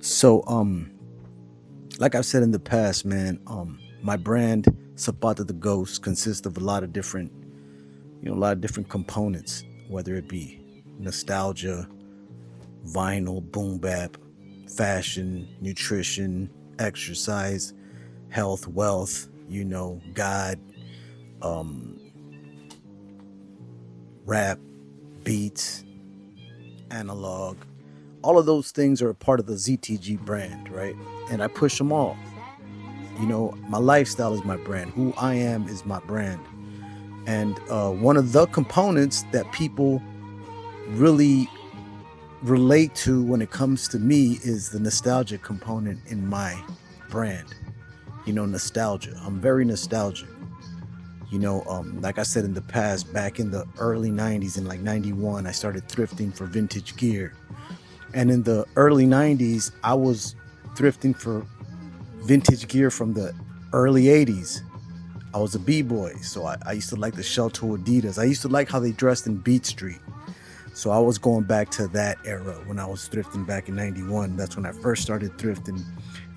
So, like I've said in the past, man, my brand Zapata the Ghost consists of a lot of different, a lot of different components, whether it be nostalgia, vinyl, boom bap, fashion, nutrition, exercise, health, wealth, God, um, rap, beats, analog. All of those things are a part of the ZTG brand, right? And I push them all. My lifestyle is my brand. Who I am is my brand. And one of the components that people really relate to when it comes to me is the nostalgia component in my brand. Nostalgia. I'm very nostalgic. Like I said in the past, back in the early 90s, in like 91, I started thrifting for vintage gear. And in the early 90s, I was thrifting for vintage gear from the early 80s. I was a b-boy, so I used to like the shell toe Adidas. I used to like how they dressed in Beat Street. So I was going back to that era when I was thrifting back in 91. That's when I first started thrifting.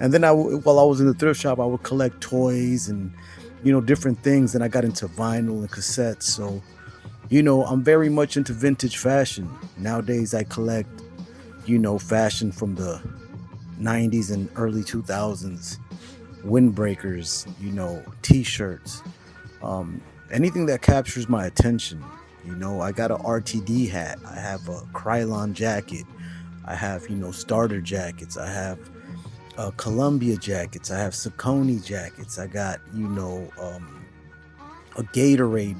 And then while I was in the thrift shop, I would collect toys and, different things. And I got into vinyl and cassettes. So, I'm very much into vintage fashion. Nowadays, I collect, fashion from the 90s and early 2000s, windbreakers, t-shirts, anything that captures my attention. I got a RTD hat, I have a Krylon jacket, I have, starter jackets, I have Columbia jackets, I have Saucony jackets, I got, a Gatorade,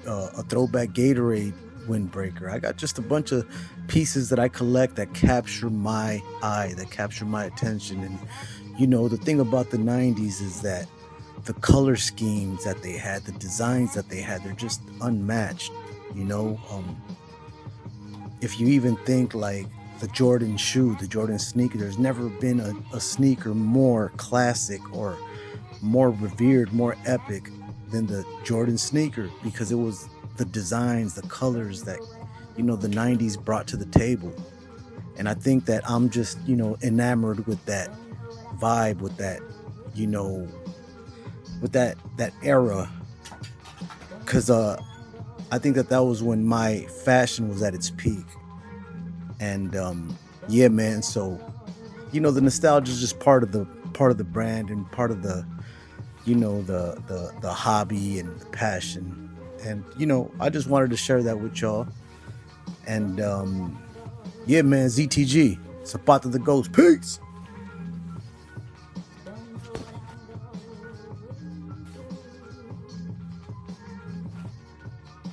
a throwback Gatorade windbreaker. I got just a bunch of pieces that I collect that capture my eye, that capture my attention. And the thing about the 90s is that the color schemes that they had, the designs that they had, they're just unmatched. You know, um, if you even think like the Jordan shoe, the Jordan sneaker, there's never been a sneaker more classic or more revered, more epic than the Jordan sneaker, because it was the designs, the colors that the 90s brought to the table. And I think that I'm just, enamored with that vibe, with that, you know, with that era, cuz I think that that was when my fashion was at its peak. And yeah, man, so the nostalgia is just part of the brand and part of the the hobby and the passion. And I just wanted to share that with y'all. And yeah, man, ZTG, Zapata the Ghost, peace.